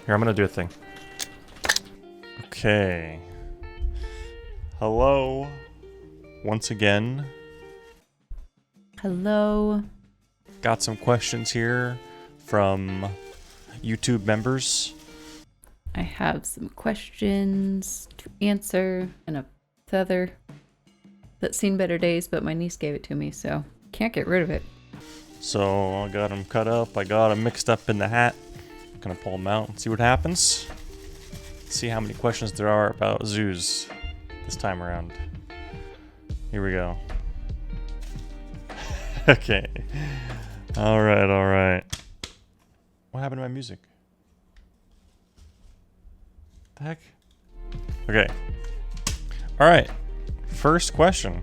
Here, I'm gonna do a thing. Okay. Hello. Once again. Hello. Got some questions here from YouTube members. I have some questions to answer and a feather that's seen better days, but my niece gave it to me, so can't get rid of it. So I got them cut up. I got them mixed up in the hat. I'm gonna pull them out and see what happens. See how many questions there are about zoos this time around. Here we go. Okay. Alright. What happened to my music? The heck? Okay. Alright. First question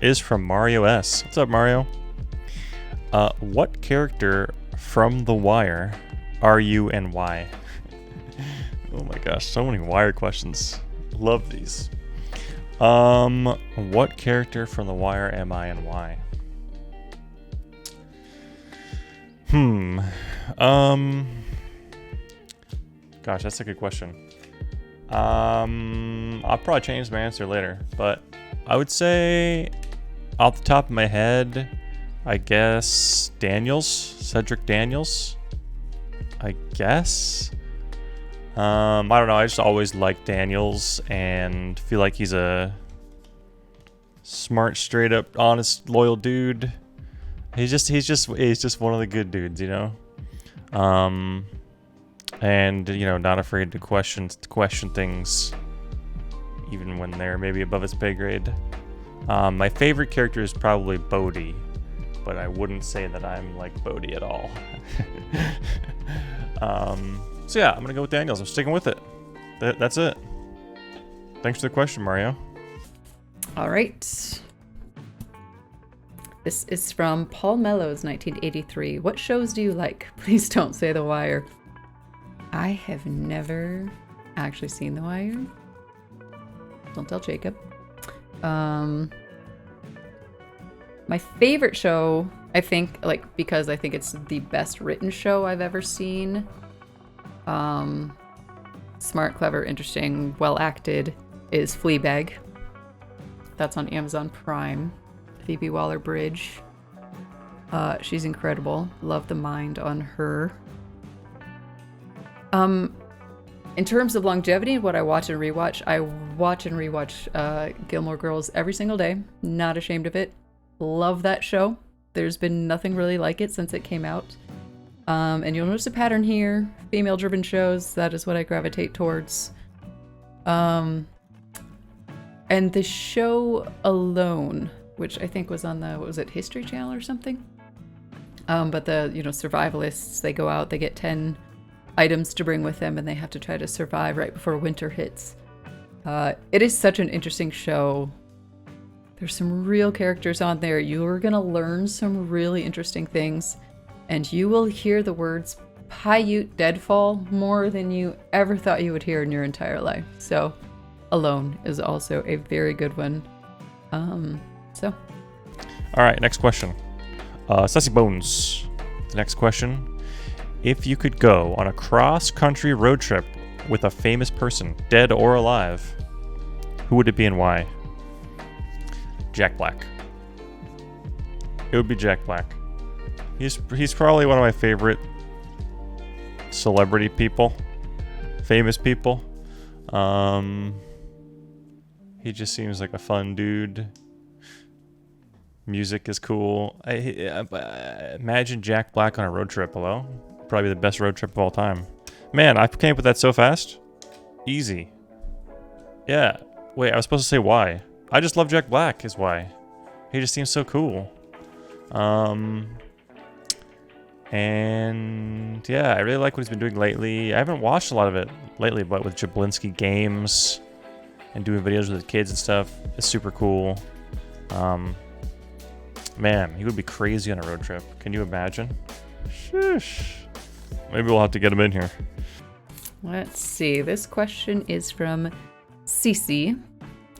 is from Mario S. What's up, Mario? What character from The Wire are you and why? Oh my gosh, so many Wire questions. Love these. What character from The Wire am I and why? Gosh, that's a good question. I'll probably change my answer later, but I would say, off the top of my head, I guess Cedric Daniels. I guess. I don't know. I just always liked Daniels and feel like he's a smart, straight up, honest, loyal dude. He's just one of the good dudes, you know. And you know, not afraid to question things, even when they're maybe above his pay grade. My favorite character is probably Bodhi, but I wouldn't say that I'm like Bodhi at all. So yeah, I'm gonna go with Daniels. I'm sticking with it. That's it. Thanks for the question, Mario. All right. This is from Paul Mellows, 1983. What shows do you like? Please don't say The Wire. I have never actually seen The Wire. Don't tell Jacob. My favorite show, I think, like, because I think it's the best written show I've ever seen. Smart, clever, interesting, well acted, is Fleabag. That's on Amazon Prime. Phoebe Waller-Bridge. She's incredible. Love the mind on her. In terms of longevity, what I watch and rewatch, I watch and rewatch Gilmore Girls every single day. Not ashamed of it. Love that show. There's been nothing really like it since it came out. And you'll notice a pattern here. Female-driven shows, that is what I gravitate towards. And the show Alone, which I think was on the, what was it, History Channel or something? But the, you know, survivalists, they go out, they get 10 items to bring with them, and they have to try to survive right before winter hits. It is such an interesting show. There's some real characters on there. You're gonna learn some really interesting things, and you will hear the words Paiute Deadfall more than you ever thought you would hear in your entire life. So, Alone is also a very good one. All right, next question. Sassy Bones. The next question. If you could go on a cross-country road trip with a famous person, dead or alive, who would it be and why? Jack Black. It would be Jack Black. He's probably one of my favorite celebrity people, famous people. He just seems like a fun dude. Music is cool. Imagine Jack Black on a road trip. Hello? Probably the best road trip of all time. Man, I came up with that so fast. Easy. Yeah. Wait, I was supposed to say why. I just love Jack Black is why. He just seems so cool. And yeah, I really like what he's been doing lately. I haven't watched a lot of it lately, but with Jablinski Games and doing videos with the kids and stuff, it's super cool. Man, he would be crazy on a road trip. Can you imagine? Sheesh. Maybe we'll have to get him in here. Let's see. This question is from Cece.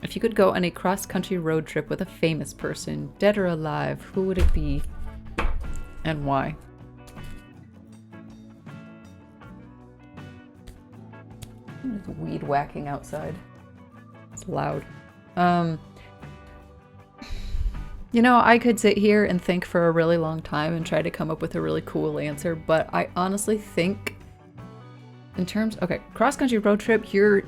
If you could go on a cross-country road trip with a famous person, dead or alive, who would it be and why? There's weed whacking outside. It's loud. You know, I could sit here and think for a really long time and try to come up with a really cool answer, but I honestly think in terms, okay, cross-country road trip, you're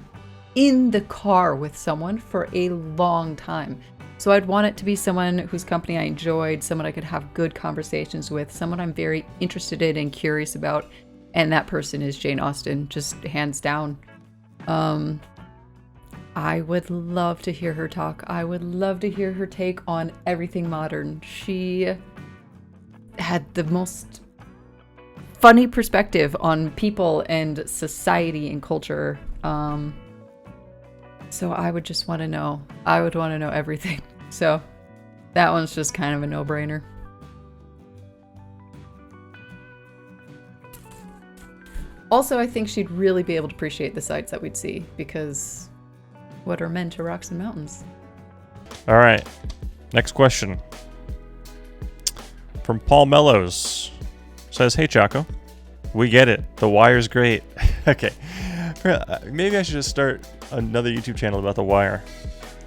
in the car with someone for a long time. So I'd want it to be someone whose company I enjoyed, someone I could have good conversations with, someone I'm very interested in and curious about, and that person is Jane Austen, just hands down. I would love to hear her talk. I would love to hear her take on everything modern. She had the most funny perspective on people and society and culture. So I would just want to know. I would want to know everything. So that one's just kind of a no-brainer. Also, I think she'd really be able to appreciate the sights that we'd see, because what are men to rocks and mountains? All right. Next question. From Paul Mellows. Says, hey, Choco. We get it. The Wire's great. Okay. Maybe I should just start another YouTube channel about The Wire.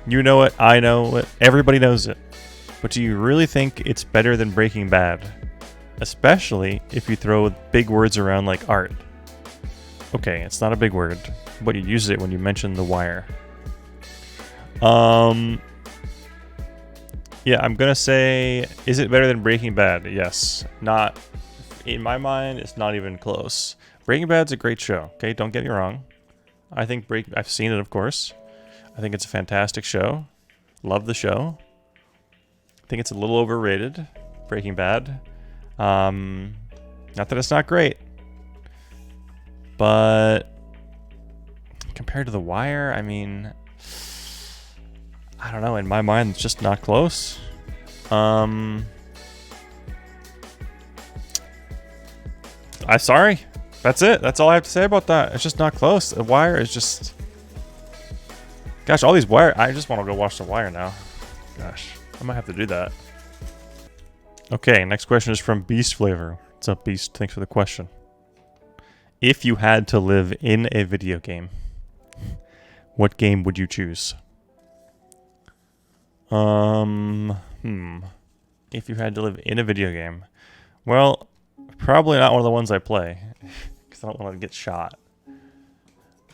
You know it. I know it. Everybody knows it. But do you really think it's better than Breaking Bad? Especially if you throw big words around like art. Okay, it's not a big word, but you use it when you mention The Wire. Yeah, I'm gonna say, is it better than Breaking Bad? Yes. Not, in my mind, it's not even close. Breaking Bad's a great show, okay? Don't get me wrong. I've seen it, of course. I think it's a fantastic show. Love the show. I think it's a little overrated, Breaking Bad. Not that it's not great, but compared to The Wire, I mean, I don't know. In my mind, it's just not close. I'm sorry. That's it. That's all I have to say about that. It's just not close. The Wire is just... Gosh, all these Wire... I just want to go watch The Wire now. Gosh, I might have to do that. Okay, next question is from Beast Flavor. What's up, Beast? Thanks for the question. If you had to live in a video game, what game would you choose? If you had to live in a video game, well, probably not one of the ones I play, because I don't want to get shot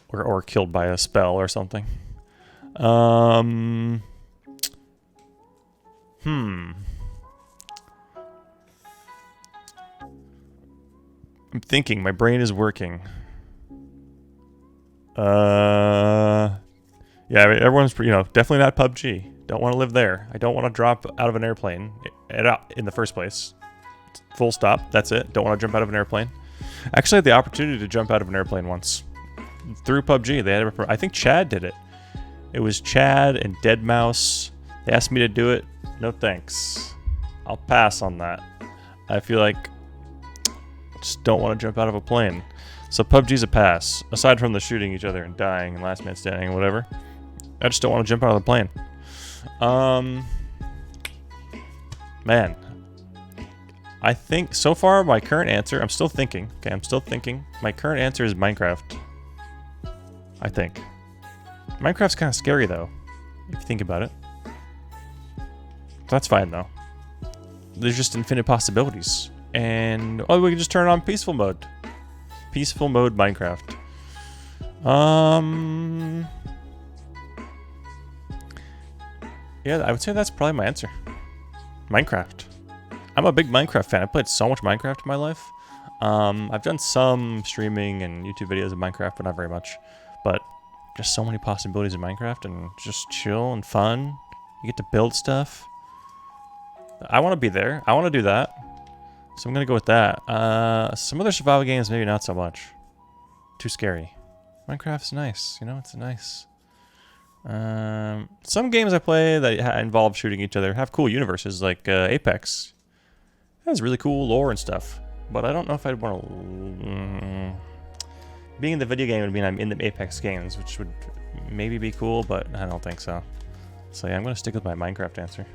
or killed by a spell or something. I'm thinking. My brain is working. Yeah, I mean, everyone's, definitely not PUBG. Don't want to live there. I don't want to drop out of an airplane in the first place. Full stop. That's it. Don't want to jump out of an airplane. Actually, I had the opportunity to jump out of an airplane once. Through PUBG. I think Chad did it. It was Chad and Deadmau5. They asked me to do it. No thanks. I'll pass on that. I feel like I just don't want to jump out of a plane. So PUBG's a pass. Aside from the shooting each other and dying and last man standing and whatever. I just don't want to jump out of the plane. Man. I think so far my current answer, I'm still thinking. Okay, I'm still thinking. My current answer is Minecraft. I think. Minecraft's kind of scary though, if you think about it. That's fine though. There's just infinite possibilities. And we can just turn on peaceful mode. Peaceful mode Minecraft. Yeah, I would say that's probably my answer. Minecraft. I'm a big Minecraft fan. I played so much Minecraft in my life. I've done some streaming and YouTube videos of Minecraft, but not very much. But just so many possibilities in Minecraft, and just chill and fun. You get to build stuff. I want to be there. I want to do that. So I'm going to go with that. Some other survival games, maybe not so much. Too scary. Minecraft's nice. It's nice. Some games I play that involve shooting each other have cool universes, like Apex. It has really cool lore and stuff. But I don't know if I'd want to... Being in the video game would mean I'm in the Apex games, which would maybe be cool, but I don't think so. So yeah, I'm going to stick with my Minecraft answer.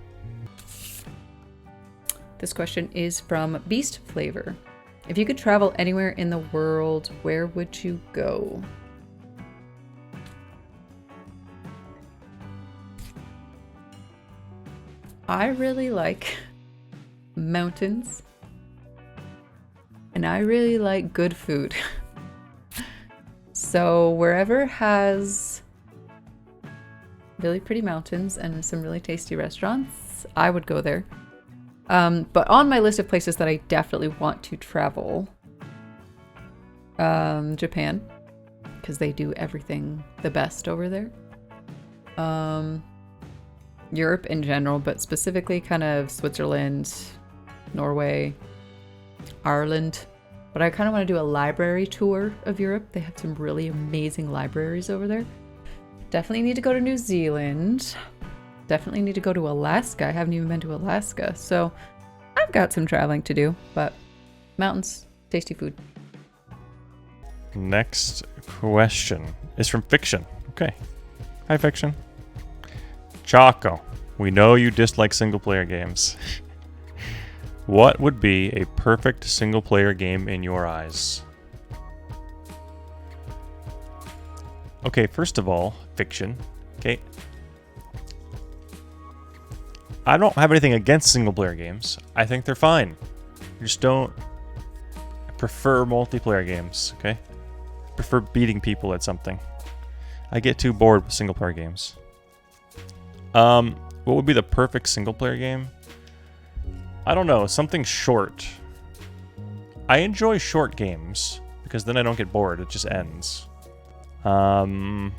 This question is from Beast Flavor. If you could travel anywhere in the world, where would you go? I really like mountains. And I really like good food. So wherever has really pretty mountains and some really tasty restaurants, I would go there. But on my list of places that I definitely want to travel, Japan, because they do everything the best over there. Europe in general, but specifically kind of Switzerland, Norway, Ireland. But I kind of want to do a library tour of Europe. They have some really amazing libraries over there. Definitely need to go to New Zealand. Definitely need to go to Alaska. I haven't even been to Alaska. So I've got some traveling to do, but mountains, tasty food. Next question is from Fiction. Okay. Hi, Fiction. Choco, we know you dislike single-player games. What would be a perfect single-player game in your eyes? Okay, first of all, Fiction. Okay. I don't have anything against single-player games. I think they're fine. I just don't prefer multiplayer games, okay? I prefer beating people at something. I get too bored with single-player games. What would be the perfect single-player game? I don't know, something short. I enjoy short games because then I don't get bored, it just ends. I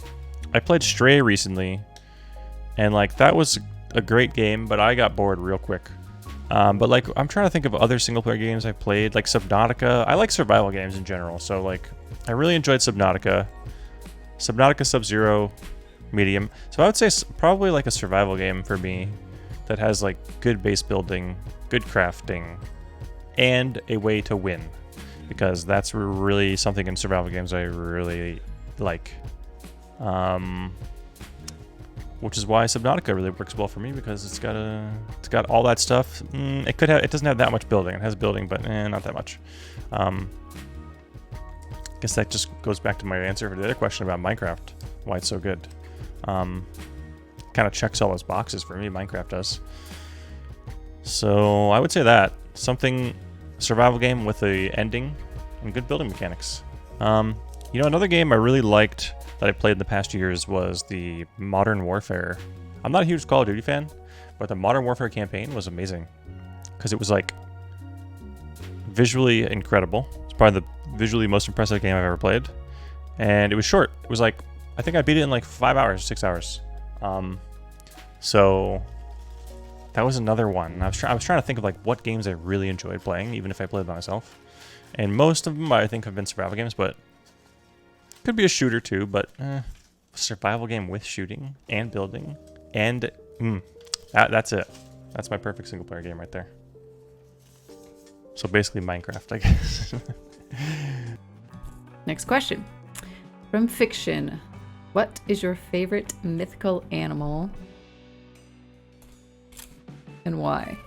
played Stray recently and like that was a great game, but I got bored real quick. But like I'm trying to think of other single player games I've played, like Subnautica. I like survival games in general, so like I really enjoyed Subnautica. Subnautica Sub-Zero medium. So I would say probably like a survival game for me that has like good base building, good crafting, and a way to win. Because that's really something in survival games I really like. Which is why Subnautica really works well for me, because it's got all that stuff. It doesn't have that much building. It has building, but not that much. Guess that just goes back to my answer for the other question about Minecraft, why it's so good. Kind of checks all those boxes for me, Minecraft does. So I would say that something survival game with a ending and good building mechanics. You know, another game I really liked that I played in the past years was the Modern Warfare. I'm not a huge Call of Duty fan, but the Modern Warfare campaign was amazing because it was like visually incredible. It's probably the visually most impressive game I've ever played, and it was short. It was like, I think I beat it in like 5 hours, 6 hours. So that was another one. I was trying to think of like what games I really enjoyed playing, even if I played by myself. And most of them I think have been survival games, but could be a shooter too. But survival game with shooting and building and that's it. That's my perfect single player game right there. So basically Minecraft, I guess. Next question. From Fiction. What is your favorite mythical animal and why?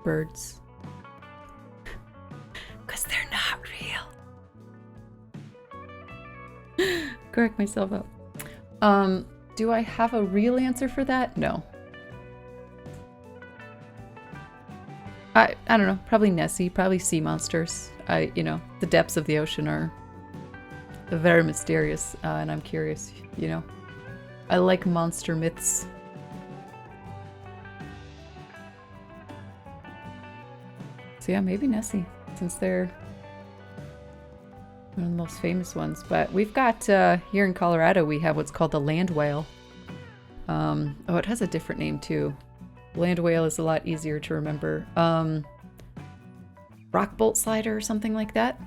Birds. Because they're not real. Correct myself up. Do I have a real answer for that? No. I don't know. Probably Nessie. Probably sea monsters. The depths of the ocean are very mysterious, and I'm curious. I like monster myths. So yeah, maybe Nessie, since they're one of the most famous ones. But we've got here in Colorado, we have what's called the land whale. It has a different name too. Land whale is a lot easier to remember. Rock bolt slider or something like that.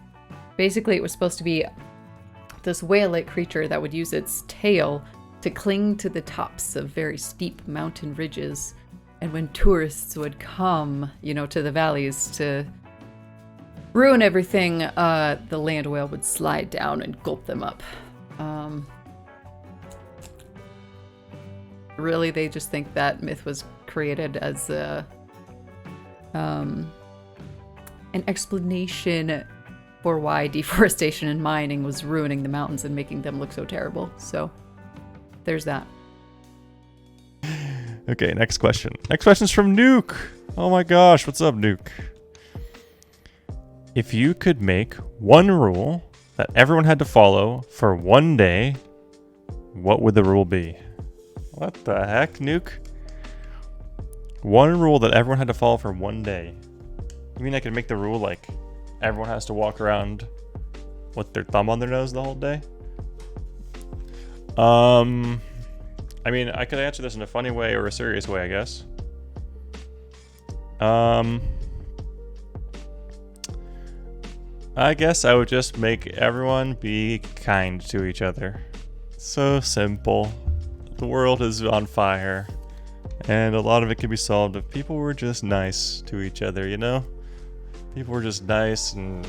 Basically, it was supposed to be this whale-like creature that would use its tail to cling to the tops of very steep mountain ridges. And when tourists would come, to the valleys to ruin everything, the land whale would slide down and gulp them up. Really, they just think that myth was created as an explanation or why deforestation and mining was ruining the mountains and making them look so terrible. So there's that. Okay, next question. Next question's from Nuke. Oh my gosh, what's up, Nuke? If you could make one rule that everyone had to follow for one day, what would the rule be? What the heck, Nuke? One rule that everyone had to follow for one day. You mean I could make the rule like everyone has to walk around with their thumb on their nose the whole day? I mean, I could answer this in a funny way or a serious way, I guess. I guess I would just make everyone be kind to each other. So simple. The world is on fire, and a lot of it can be solved if people were just nice to each other, you know? People were just nice and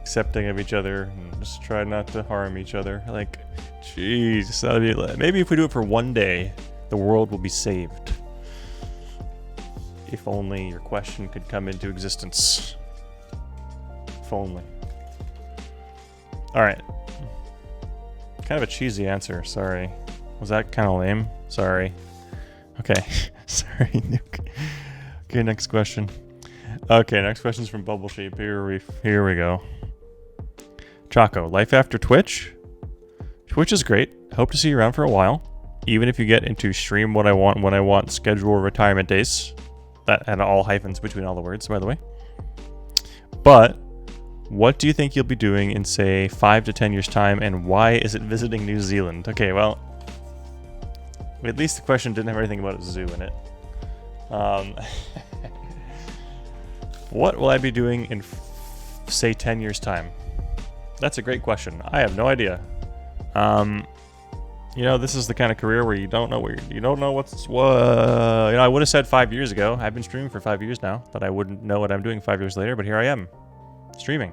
accepting of each other and just try not to harm each other. Like, jeez, that'd be, maybe if we do it for one day, the world will be saved. If only your question could come into existence. If only. Alright. Kind of a cheesy answer, sorry. Was that kind of lame? Sorry. Okay. Sorry, Nuke. Okay, next question. Okay, next question's from Bubble Sheep. Here we go. Choco, life after Twitch? Twitch is great. Hope to see you around for a while. Even if you get into stream what I want when I want, schedule retirement days. That had all hyphens between all the words, by the way. But what do you think you'll be doing in, say, 5 to 10 years' time, and why is it visiting New Zealand? Okay, well, at least the question didn't have anything about a zoo in it. What will I be doing in, say, 10 years' time? That's a great question. I have no idea. You know, this is the kind of career where you don't know you don't know what's what. You know, I would have said 5 years ago. I've been streaming for 5 years now, but I wouldn't know what I'm doing 5 years later. But here I am, streaming.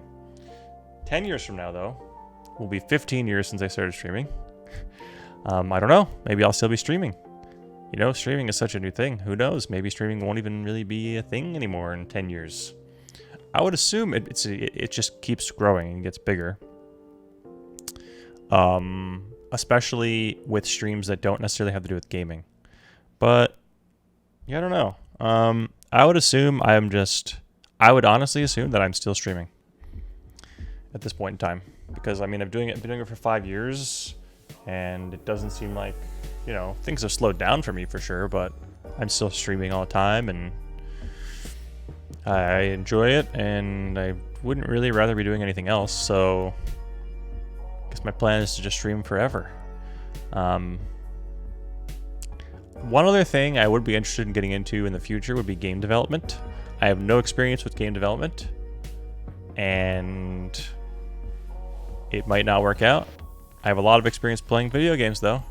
10 years from now, though, will be 15 years since I started streaming. I don't know. Maybe I'll still be streaming. You know, streaming is such a new thing. Who knows? Maybe streaming won't even really be a thing anymore in 10 years. I would assume it just keeps growing and gets bigger. Especially with streams that don't necessarily have to do with gaming. But, yeah, I don't know. I would honestly assume that I'm still streaming at this point in time. Because, I mean, I've been doing it for 5 years, and it doesn't seem like, you know, things have slowed down for me for sure, but I'm still streaming all the time, and I enjoy it, and I wouldn't really rather be doing anything else, so I guess my plan is to just stream forever. One other thing I would be interested in getting into in the future would be game development. I have no experience with game development, and it might not work out. I have a lot of experience playing video games, though,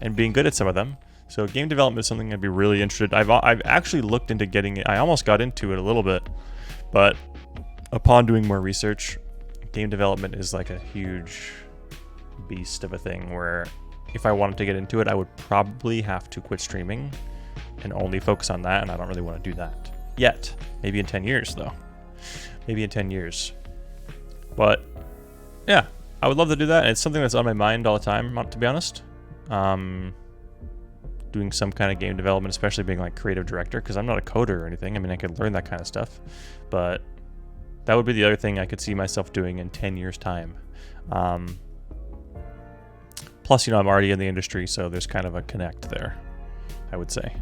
and being good at some of them. So game development is something I'd be really interested. I've actually looked into getting it. I almost got into it a little bit, but upon doing more research, game development is like a huge beast of a thing where if I wanted to get into it, I would probably have to quit streaming and only focus on that, and I don't really want to do that yet. Maybe in 10 years, though. Maybe in 10 years. But yeah, I would love to do that, and it's something that's on my mind all the time, to be honest. Doing some kind of game development, especially being like creative director, because I'm not a coder or anything. I mean, I could learn that kind of stuff, but that would be the other thing I could see myself doing in 10 years' time. Plus, you know, I'm already in the industry, so there's kind of a connect there, I would say.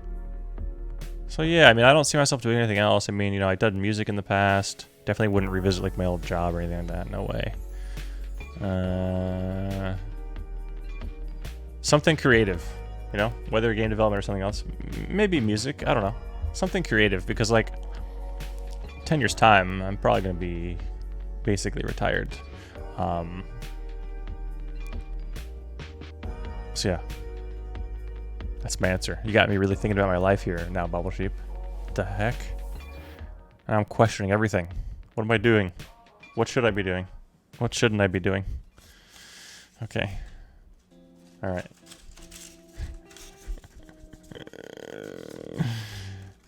So yeah, I mean, I don't see myself doing anything else. I mean, you know, I've done music in the past. Definitely wouldn't revisit like my old job or anything like that. No way. Something creative, you know, whether game development or something else. Maybe music, I don't know. Something creative, because like 10 years time, I'm probably going to be basically retired. So yeah, that's my answer. You got me really thinking about my life here now, Bubble Sheep. What the heck? I'm questioning everything. What am I doing? What should I be doing? What shouldn't I be doing? Okay. All right.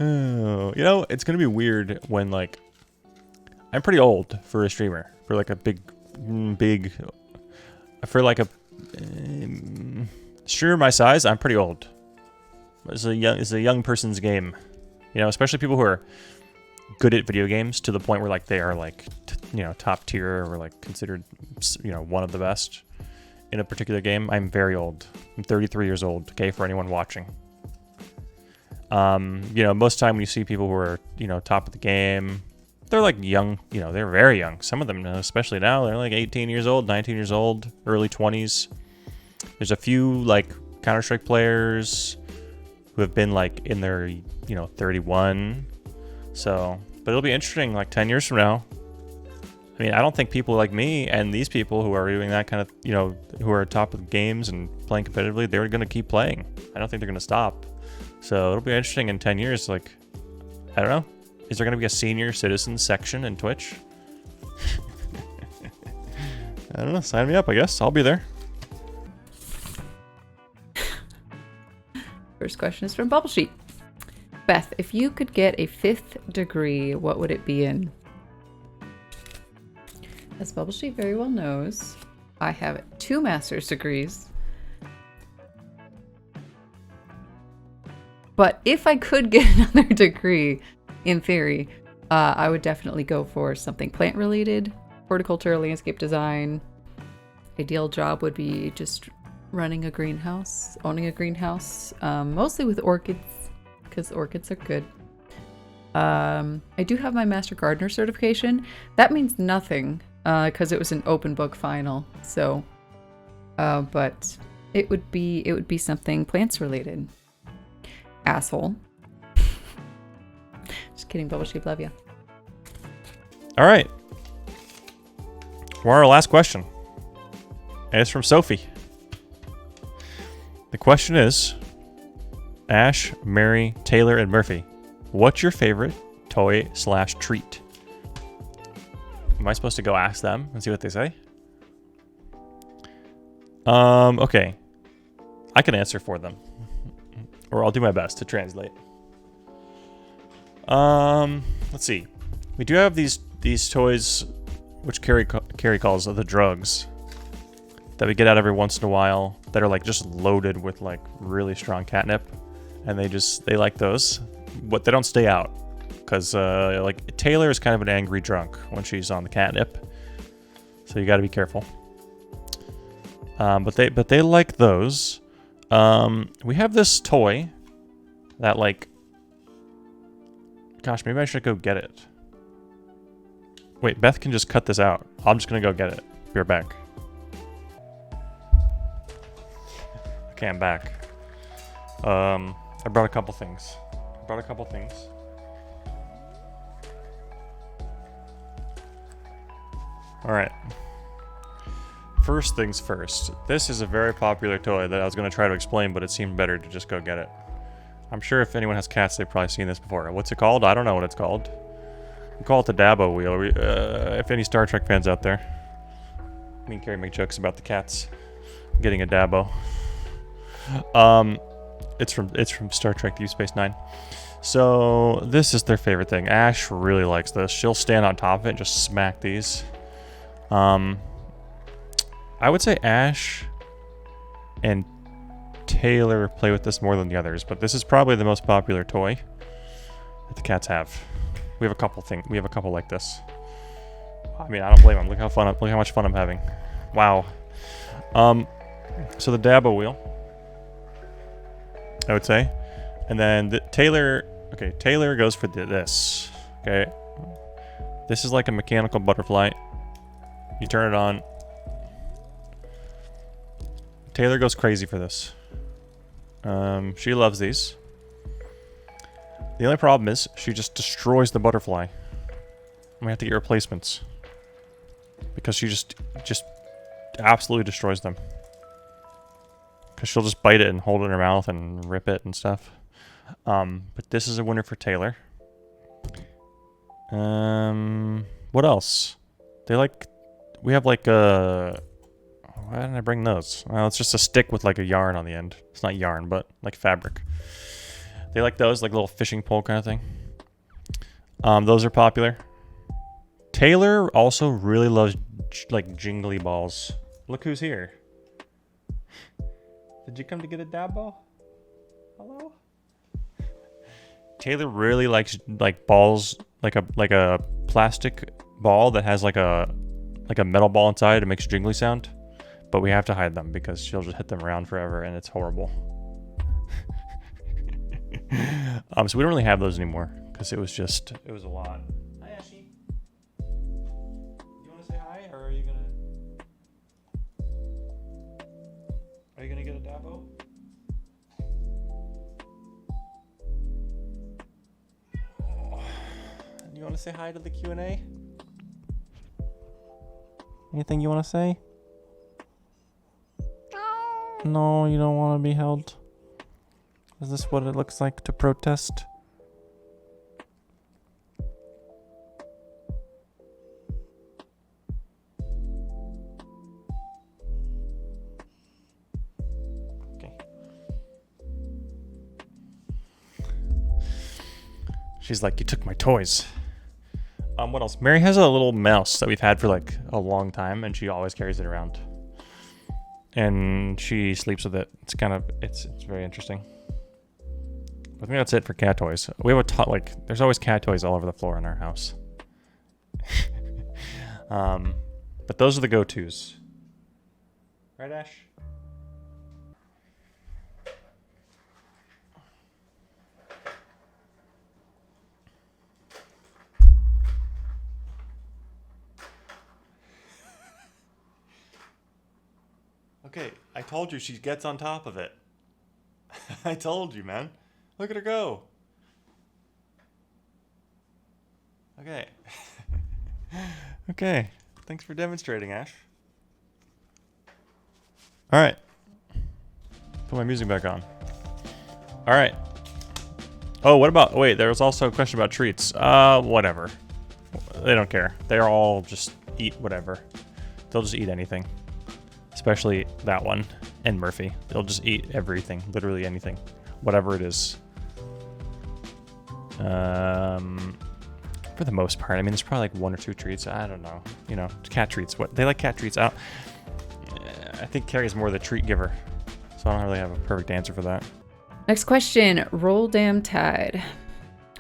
Oh, you know, it's going to be weird when, like, I'm pretty old for a streamer. For like a big, for like a streamer my size, I'm pretty old. It's a young person's game, you know, especially people who are good at video games to the point where like they are like, you know, top tier or like considered, you know, one of the best in a particular game. I'm very old. I'm 33 years old. Okay, for anyone watching. You know, most of the time when you see people who are, you know, top of the game, they're like young, you know, they're very young. Some of them, especially now, they're like 18 years old, 19 years old, early 20s. There's a few like Counter-Strike players who have been like in their, you know, 31. So, but it'll be interesting like 10 years from now. I mean, I don't think people like me and these people who are doing that kind of, you know, who are top of games and playing competitively, they're going to keep playing. I don't think they're going to stop. So it'll be interesting in 10 years. Like, I don't know. Is there going to be a senior citizen section in Twitch? I don't know. Sign me up, I guess. I'll be there. First question is from Bubble Sheet. Beth, if you could get a 5th degree, what would it be in? As Bubble Sheet very well knows, I have 2 master's degrees. But if I could get another degree, in theory, I would definitely go for something plant-related, horticulture, landscape design. Ideal job would be just running a greenhouse, owning a greenhouse, mostly with orchids, because orchids are good. I do have my Master Gardener certification. That means nothing, because it was an open book final. So, but it would be something plants related. Asshole. Just kidding, Bubble Sheep, love you. All right. We're on our last question. And it's from Sophie. The question is, Ash, Mary, Taylor, and Murphy, what's your favorite toy/treat? Am I supposed to go ask them and see what they say? Okay. I can answer for them. Or I'll do my best to translate. Let's see. We do have these toys, which Carrie calls the drugs, that we get out every once in a while, that are like just loaded with like really strong catnip, and they like those, but they don't stay out, because like Taylor is kind of an angry drunk when she's on the catnip, so you got to be careful. But they like those. We have this toy that like, gosh, maybe I should go get it. Wait, Beth can just cut this out. I'm just gonna go get it. Be right back. Okay, I'm back. I brought a couple things. Alright. First things first. This is a very popular toy that I was going to try to explain, but it seemed better to just go get it. I'm sure if anyone has cats, they've probably seen this before. What's it called? I don't know what it's called. We call it the Dabo wheel. If any Star Trek fans out there. Me and Carrie make jokes about the cats getting a Dabo. It's from Star Trek Deep Space Nine. So this is their favorite thing. Ash really likes this. She'll stand on top of it and just smack these. I would say Ash and Taylor play with this more than the others, but this is probably the most popular toy that the cats have. We have a couple like this. I mean, I don't blame them. Look how much fun I'm having. Wow. So the Dabo wheel, I would say, and then Taylor goes for this. Okay, this is like a mechanical butterfly. You turn it on. Taylor goes crazy for this. She loves these. The only problem is she just destroys the butterfly. We have to get replacements because she just absolutely destroys them. Because she'll just bite it and hold it in her mouth and rip it and stuff. But this is a winner for Taylor. What else? We have like a... Why didn't I bring those? Well, it's just a stick with like a yarn on the end. It's not yarn, but like fabric. They like those, like little fishing pole kind of thing. Those are popular. Taylor also really loves like jingly balls. Look who's here. Did you come to get a dab ball? Hello? Taylor really likes like balls, like a plastic ball that has like a metal ball inside. It makes a jingly sound, but we have to hide them because she'll just hit them around forever and it's horrible. So we don't really have those anymore because it was a lot. Hi, Ashley. You want to say hi, or are you gonna get a dabo? You want to say hi to the Q&A? Anything you want to say? No, you don't want to be held. Is this what it looks like to protest? Okay. She's like, you took my toys. What else? Mary has a little mouse that we've had for like a long time, and she always carries it around. And she sleeps with it. It's very interesting. I think that's it for cat toys. We have there's always cat toys all over the floor in our house. But those are the go-tos. Right, Ash? Okay, I told you she gets on top of it. I told you, man. Look at her go. Okay. Okay. Thanks for demonstrating, Ash. All right. Put my music back on. All right. Oh, wait, there was also a question about treats. Whatever. They don't care. They're all just eat whatever. They'll just eat anything. Especially that one and Murphy. They'll just eat everything, literally anything, whatever it is. For the most part, I mean, there's probably like 1 or 2 treats. I don't know. You know, cat treats. What they like cat treats. I think Carrie's more the treat giver, so I don't really have a perfect answer for that. Next question. Roll Damn Tide.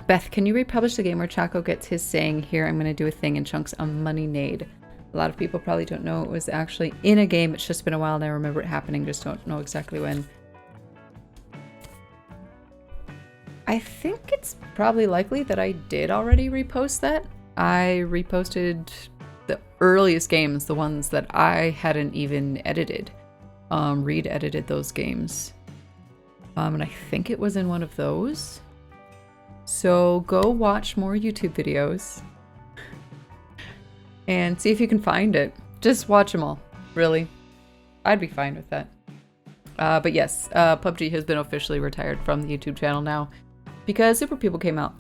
Beth, can you republish the game where Choco gets his saying, "Here, I'm going to do a thing in chunks on Money Nade"? A lot of people probably don't know it was actually in a game. It's just been a while and I remember it happening, just don't know exactly when. I think it's probably likely that I did already repost that. I reposted the earliest games, the ones that I hadn't even edited. Reed edited those games. And I think it was in one of those. So go watch more YouTube videos. And see if you can find it. Just watch them all, really. I'd be fine with that. But yes, PUBG has been officially retired from the YouTube channel now because Super People came out.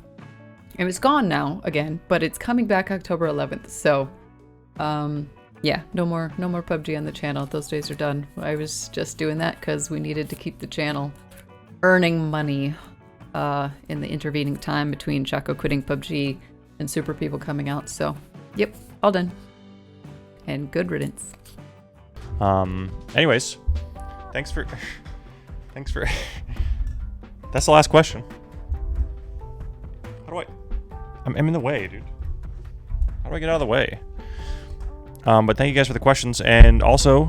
And it's gone now again, but it's coming back October 11th. So, yeah, no more PUBG on the channel. Those days are done. I was just doing that because we needed to keep the channel earning money in the intervening time between Choco quitting PUBG and Super People coming out. So, yep. All done. And good riddance. Anyways, thanks for that's the last question. I'm in the way, dude. How do I get out of the way? But thank you guys for the questions, and also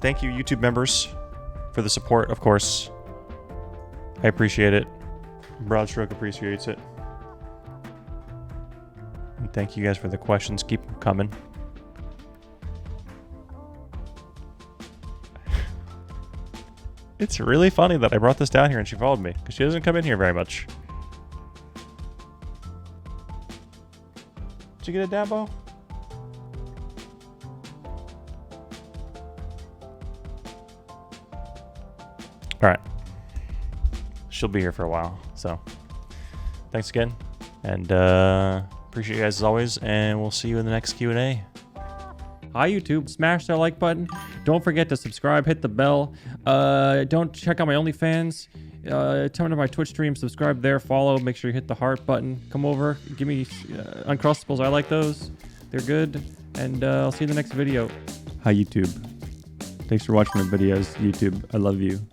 thank you YouTube members for the support, of course. I appreciate it. Broadstroke appreciates it. And thank you guys for the questions. Keep them coming. It's really funny that I brought this down here and she followed me, because she doesn't come in here very much. Did you get a dabo? Alright. She'll be here for a while, so thanks again. And appreciate you guys as always, and we'll see you in the next Q&A. Hi YouTube, smash that like button. Don't forget to subscribe, hit the bell. Don't check out my OnlyFans. Come to my Twitch stream, subscribe there, follow, make sure you hit the heart button. Come over, give me Uncrustables, I like those. They're good. And I'll see you in the next video. Hi, YouTube. Thanks for watching my videos, YouTube. I love you.